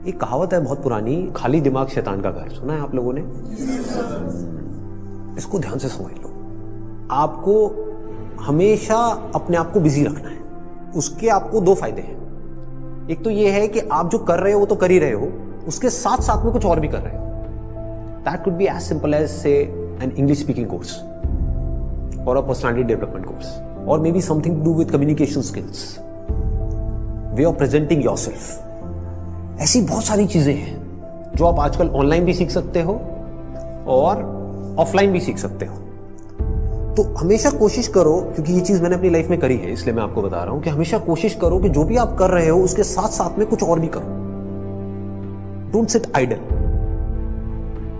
एक कहावत है बहुत पुरानी, खाली दिमाग शैतान का घर। सुना है आप लोगों ने? इसको ध्यान से समझ लो। आपको हमेशा अपने आप को बिजी रखना है। उसके आपको दो फायदे हैं। एक तो ये है कि आप जो कर रहे हो वो तो कर ही रहे हो, उसके साथ साथ में कुछ और भी कर रहे हो। That could be as simple as say an English speaking course और अ पर्सनालिटी डेवलपमेंट कोर्स, और maybe something to do with communication skills, way of presenting yourself. ऐसी बहुत सारी चीजें हैं जो आप आजकल ऑनलाइन भी सीख सकते हो और ऑफलाइन भी सीख सकते हो। तो हमेशा कोशिश करो, क्योंकि ये चीज मैंने अपनी लाइफ में करी है इसलिए मैं आपको बता रहा हूं कि हमेशा कोशिश करो कि जो भी आप कर रहे हो उसके साथ साथ में कुछ और भी करो। Don't sit idle.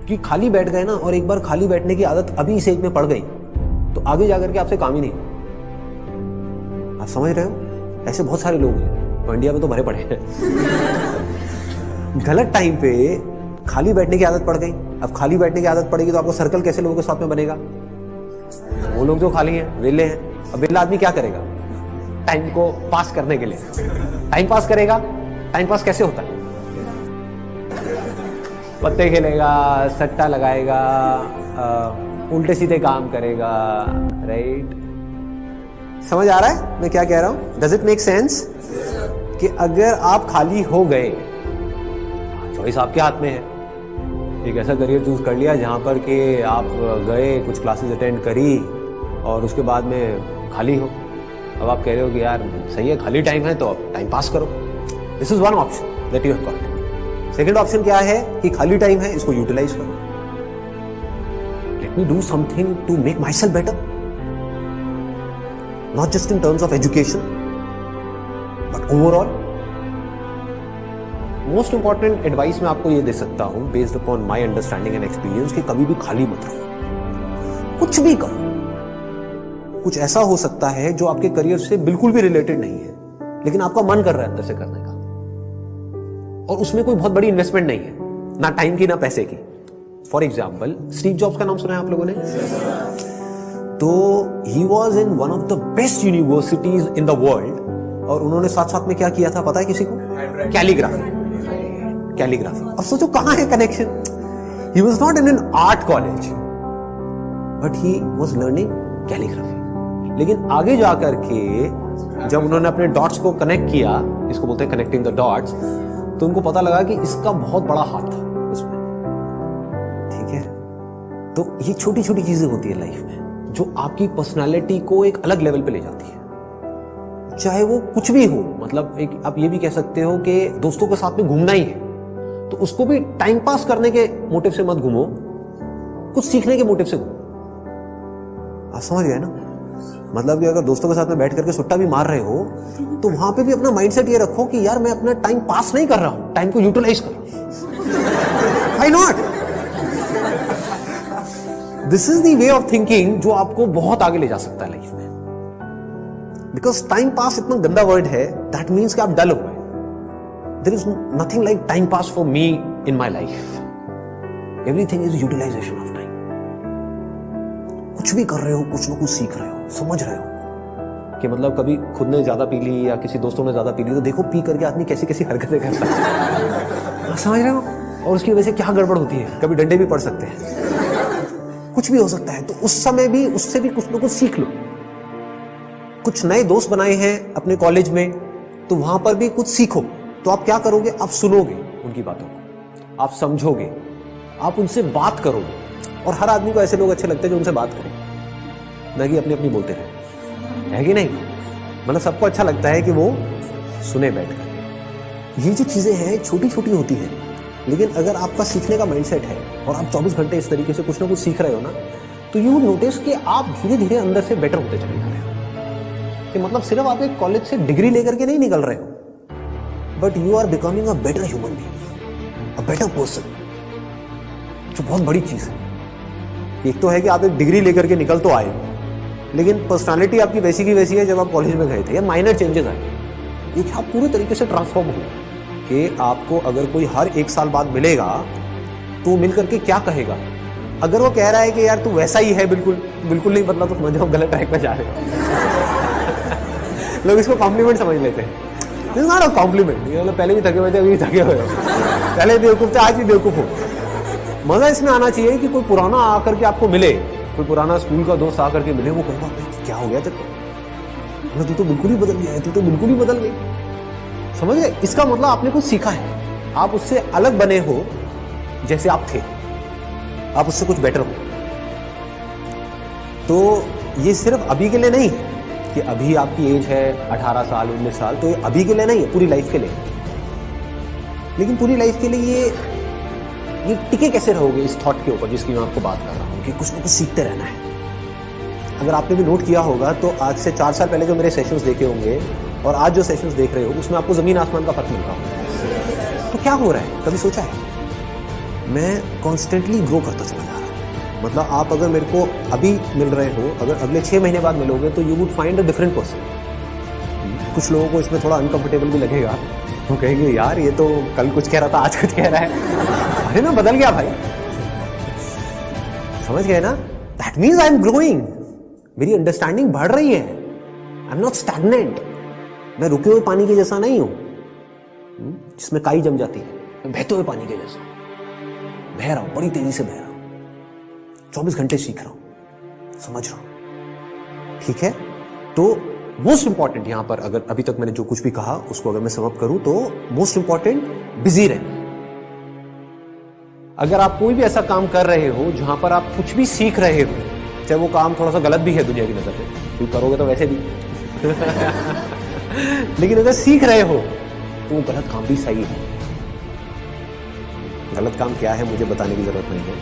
कि खाली बैठ गए ना, और एक बार खाली बैठने की आदत अभी इस एज में पड़ गई तो आगे जाकर के आपसे काम ही नहीं। आप समझ रहे हो? ऐसे बहुत सारे लोग हैं और इंडिया में तो भरे पड़े हैं। गलत टाइम पे खाली बैठने की आदत पड़ गई। अब खाली बैठने की आदत पड़ेगी तो आपको सर्कल कैसे लोगों के साथ में बनेगा? वो लोग जो खाली हैं, वेले हैं। अब वेला आदमी क्या करेगा टाइम को पास करने के लिए? टाइम पास करेगा। टाइम पास कैसे होता है? पत्ते खेलेगा, सट्टा लगाएगा, उल्टे सीधे काम करेगा। राइट? समझ आ रहा है मैं क्या कह रहा हूं? Does it make sense? कि अगर आप खाली हो गए, चॉइस आपके हाथ में है। एक ऐसा करियर चूज कर लिया जहां पर कि आप गए, कुछ क्लासेस अटेंड करी और उसके बाद में खाली हो। अब आप कह रहे हो कि यार सही है, खाली टाइम है तो अब टाइम पास करो। This is one option that you have got. Second option क्या है कि खाली टाइम है, इसको यूटिलाइज करो। Let me do something to make myself better, not just in terms of education but overall. Most important advice मैं आपको ये दे सकता हूं based upon my understanding and experience कि कभी भी खाली मत रहो, कुछ भी करो। कुछ ऐसा हो सकता है जो आपके करियर से बिल्कुल भी रिलेटेड नहीं है, लेकिन आपका मन कर रहा है अंदर से करने का, और उसमें कोई बहुत बड़ी इन्वेस्टमेंट नहीं है, ना टाइम की ना पैसे की। फॉर एग्जाम्पल, स्टीव जॉब्स का नाम सुना है आप लोगों ने? तो he was in one of the best universities in the world, और उन्होंने साथ साथ में क्या किया था पता है किसी को? कैलीग्राफी। कैलीग्राफी। अब सोचो कहां है connection? He was not in an art college but he was learning calligraphy. लेकिन आगे जाकर के जब उन्होंने अपने डॉट्स को कनेक्ट किया, इसको बोलते हैं कनेक्टिंग द डॉट्स, तो उनको पता लगा कि इसका बहुत बड़ा हाथ था उसमें। ठीक है? तो ये छोटी छोटी चीजें होती है लाइफ में जो आपकी पर्सनालिटी को एक अलग लेवल पे ले जाती है। चाहे वो कुछ भी हो, मतलब एक आप ये भी कह सकते हो कि दोस्तों के साथ में घूमना ही है तो उसको भी टाइम पास करने के मोटिव से मत घूमो, कुछ सीखने के मोटिव से घूमो। आप समझ गए ना? मतलब कि अगर दोस्तों के साथ में बैठ करके सुट्टा भी मार रहे हो तो वहां पे भी अपना माइंडसेट ये रखो कि यार मैं अपना टाइम पास नहीं कर रहा हूं, टाइम को यूटिलाइज कर रहा हूं। Why not? This is the way of thinking जो आपको बहुत आगे ले जा सकता है लाइफ में। बिकॉज टाइम पास इतना गंदा वर्ड है, दैट मीन्स कि आप डल हो गए। There is nothing like time pass for me in my life. Everything is utilisation of time. कुछ भी कर रहे हो, कुछ ना कुछ सीख रहे हो, समझ रहे हो कि मतलब कभी खुद ने ज्यादा पी ली या किसी दोस्तों ने ज्यादा पी ली तो देखो पी करके आदमी कैसी कैसी हरकतें करता है। समझ रहे हो? और उसकी वजह से क्या गड़बड़ होती है, कभी डंडे भी पड़ सकते हैं, कुछ भी हो सकता है। तो उस समय भी उससे भी कुछ ना कुछ सीख लो। कुछ नए दोस्त बनाए हैं अपने कॉलेज में तो वहां पर भी कुछ सीखो। तो आप क्या करोगे? आप सुनोगे उनकी बातों को, आप समझोगे, आप उनसे बात करोगे। और हर आदमी को ऐसे लोग अच्छे लगते हैं जो उनसे बात करें, ना कि अपनी अपनी बोलते रहे, है कि नहीं? मतलब सबको अच्छा लगता है कि वो सुने बैठ कर। ये जो चीजें हैं छोटी छोटी होती हैं, लेकिन अगर आपका सीखने का माइंडसेट है और आप 24 घंटे इस तरीके से कुछ ना कुछ सीख रहे हो ना, तो यू नोटिस कि आप धीरे धीरे अंदर से बेटर होते चले जा रहे हो। कि मतलब सिर्फ आप एक कॉलेज से डिग्री लेकर के नहीं निकल रहे हो, but you are becoming a better human being, a better person, जो बहुत बड़ी चीज है। एक तो है कि आप एक डिग्री लेकर के निकल तो आए, लेकिन पर्सनालिटी आपकी वैसी की वैसी है जब आप कॉलेज में गए थे, या माइनर चेंजेस आए। ये आप पूरे तरीके से ट्रांसफॉर्म हो कि आपको अगर कोई हर 1 साल बाद मिलेगा तो मिल करके क्या कहेगा? अगर वो कह रहा है कि यार तू वैसा ही है, बिल्कुल बिल्कुल नहीं बदला, तो समझ जाओ गलत ट्रैक पे जा रहे हो। लोग इसको कॉम्प्लीमेंट समझ लेते हैं। This not a compliment. ये मतलब पहले भी थके हुए थे, अभी भी थके हुए हो, पहले बेवकूफ थे, आज भी बेवकूफ हो। मजा इसमें आना चाहिए कि कोई पुराना आकर के आपको मिले, कोई पुराना स्कूल का दोस्त आकर के मिले, वो कहेगा क्या हो गया तेरे को, तू तो बिल्कुल ही बदल गया है, तू तो बिल्कुल ही बदल गई। समझ गए? इसका मतलब आपने कुछ सीखा है, आप उससे अलग बने हो जैसे आप थे, आप उससे कुछ बेटर हो। तो ये सिर्फ अभी के लिए नहीं है कि अभी आपकी एज है 18 साल 19 साल, तो ये अभी के लिए नहीं है, पूरी लाइफ के लिए। लेकिन पूरी लाइफ के लिए ये टिके कैसे रहोगे इस थॉट के ऊपर जिसकी मैं आपको बात कर रहा हूं कि कुछ ना कुछ सीखते रहना है। अगर आपने भी नोट किया होगा तो आज से 4 साल पहले जो मेरे सेशंस देखे होंगे और आज जो सेशंस देख रहे हो उसमें आपको जमीन आसमान का फर्क मिल रहा होगा। तो क्या हो रहा है, कभी सोचा है? मैं कॉन्स्टेंटली ग्रो करता चला जा रहा हूं। मतलब आप अगर मेरे को अभी मिल रहे हो, अगर अगले 6 महीने बाद मिलोगे तो you would find a different person. कुछ लोगों को इसमें थोड़ा अनकंफर्टेबल भी लगेगा, वो कहेंगे यार ये तो कल कुछ कह रहा था आज कुछ कह रहा है, अरे मैं बदल गया भाई। समझ गए ना? That means I am growing, मेरी अंडरस्टैंडिंग बढ़ रही है, आई एम नॉट स्टैग्नेंट। मैं रुके हुए पानी के जैसा नहीं हूं जिसमें काई जम जाती है, मैं बहते हुए पानी के जैसा बह रहा हूं, बड़ी तेजी से बह रहा हूं, 24 घंटे सीख रहा हूं, समझ रहा हूं। ठीक है? तो मोस्ट इंपॉर्टेंट यहां पर, अगर अभी तक मैंने जो कुछ भी कहा उसको अगर मैं समअप करूं तो मोस्ट इंपॉर्टेंट बिजी रहना। अगर आप कोई भी ऐसा काम कर रहे हो जहां पर आप कुछ भी सीख रहे हो, चाहे वो काम थोड़ा सा गलत भी है दुनिया की नजर में, तो करोगे तो वैसे भी लेकिन अगर सीख रहे हो तो वो गलत काम भी सही है। गलत काम क्या है मुझे बताने की जरूरत नहीं है,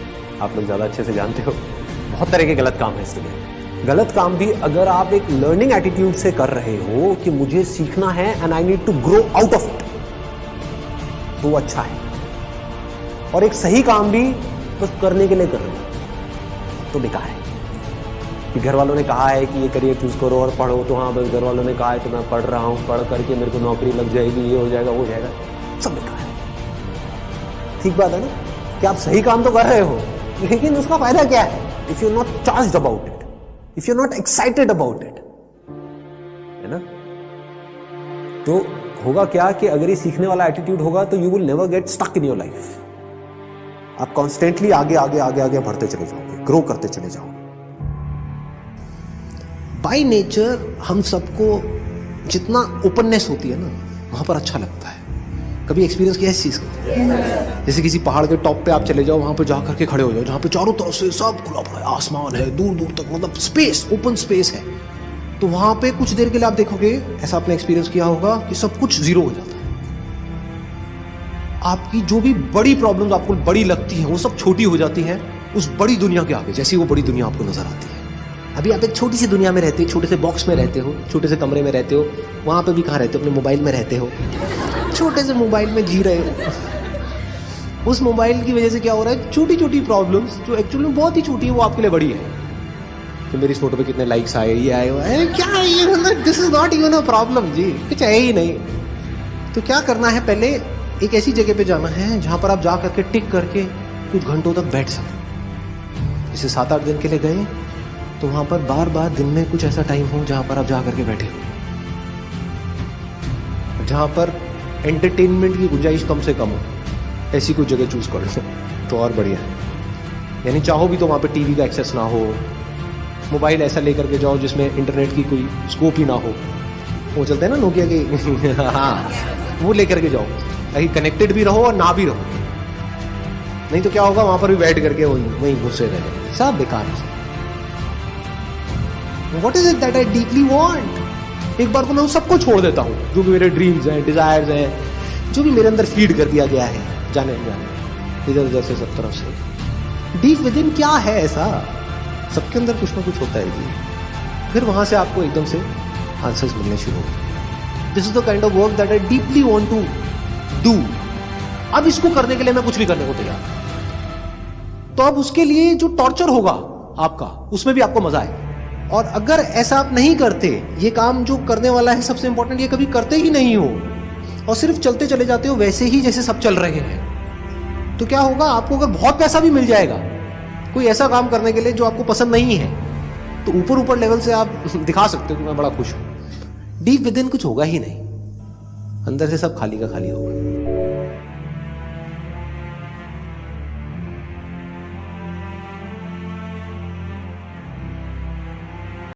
आप लोग ज्यादा अच्छे से जानते हो। बहुत तरह के गलत काम है इस दुनिया। गलत काम भी अगर आप एक लर्निंग एटीट्यूड से कर रहे हो कि मुझे सीखना है and I need to grow out of it, तो वो अच्छा है। और एक सही काम भी बस करने के लिए कर रहे हो तो बेकार है। कि घर वालों ने कहा है कि ये करियर चूज करो और पढ़ो, तो हाँ बस घर वालों ने कहा है तो मैं पढ़ रहा हूं, पढ़ करके मेरे को नौकरी लग जाएगी, ये हो जाएगा वो हो जाएगा, सब बेकार है। ठीक बात है ना कि आप सही काम तो कर रहे हो लेकिन उसका फायदा क्या है if you not charged about it, if you not excited about it, है ना? तो होगा क्या कि अगर ये सीखने वाला एटीट्यूड होगा तो you will never get stuck in your life. आप कॉन्स्टेंटली आगे आगे आगे आगे बढ़ते चले जाओगे, ग्रो करते चले जाओगे। बाय नेचर हम सबको जितना ओपननेस होती है ना वहां पर अच्छा लगता है। कभी एक्सपीरियंस किया इस चीज का? जैसे किसी पहाड़ के टॉप पे आप चले जाओ, वहां पे जाकर के खड़े हो जाओ, जहां पे चारों तरफ से सब खुला पड़ा है, आसमान है दूर दूर तक, मतलब स्पेस, ओपन स्पेस है। तो वहां पे कुछ देर के लिए आप देखोगे, ऐसा आपने एक्सपीरियंस किया होगा कि सब कुछ जीरो हो जाता है। आपकी जो भी बड़ी प्रॉब्लम्स आपको बड़ी लगती हैं वो सब छोटी हो जाती हैं उस बड़ी दुनिया के आगे, जैसी वो बड़ी दुनिया आपको नजर आती है। अभी आप एक छोटी सी दुनिया में रहते हो, छोटे से बॉक्स में रहते हो, छोटे से कमरे में रहते हो, वहां पे भी कहाँ रहते हो? अपने मोबाइल में रहते हो, छोटे से मोबाइल में जी रहे हो। उस मोबाइल की वजह से क्या हो रहा है, छोटी छोटी प्रॉब्लम्स जो एक्चुअली में बहुत ही छोटी है वो आपके लिए बड़ी है। तो मेरी इस फोटो पे कितने लाइक्स आए, ये आए, है क्या है ये, मतलब this is not even a problem जी, कुछ है ही नहीं। तो क्या करना है, पहले एक ऐसी जगह पे जाना है जहां पर आप जा करके टिक करके कुछ घंटों तक बैठ सकें। जैसे 7-8 दिन के लिए गए तो वहां पर बार बार दिन में कुछ ऐसा टाइम हो जहां पर आप जा करके बैठे हो, जहां पर एंटरटेनमेंट की गुंजाइश कम से कम हो, ऐसी कोई जगह चूज कर लो तो और बढ़िया है। यानी चाहो भी तो वहां पे टीवी का एक्सेस ना हो, मोबाइल ऐसा लेकर के जाओ जिसमें इंटरनेट की कोई स्कोप ही ना हो, वो चलते हैं ना नोकिया के हाँ, वो लेकर के जाओ ताकि कनेक्टेड भी रहो और ना भी रहो। नहीं तो क्या होगा, वहां पर भी बैठ करके वहीं घुसे रहे, सब बेकार है। What is it that I deeply want? एक बार को मैं उन सबको छोड़ देता हूँ जो भी मेरे ड्रीम्स हैं, डिजायर्स हैं, जो भी मेरे अंदर फीड कर दिया गया है जाने इधर उधर से सब तरफ से। डीप विद इन क्या है ऐसा, सबके अंदर कुछ ना कुछ होता है जी। फिर वहां से आपको एकदम से आंसर्स मिलने शुरू होंगे। This is the kind of work that I deeply want to do. अब इसको करने के लिए मैं कुछ भी करने को तैयार। तो अब उसके लिए जो टॉर्चर होगा आपका, उसमें भी आपको मजा आए। और अगर ऐसा आप नहीं करते, ये काम जो करने वाला है सबसे इंपॉर्टेंट, ये कभी करते ही नहीं हो और सिर्फ चलते चले जाते हो वैसे ही जैसे सब चल रहे हैं, तो क्या होगा, आपको अगर बहुत पैसा भी मिल जाएगा कोई ऐसा काम करने के लिए जो आपको पसंद नहीं है, तो ऊपर ऊपर लेवल से आप दिखा सकते हो कि मैं बड़ा खुश हूं, डीप विद इन कुछ होगा ही नहीं। अंदर से सब खाली का खाली होगा।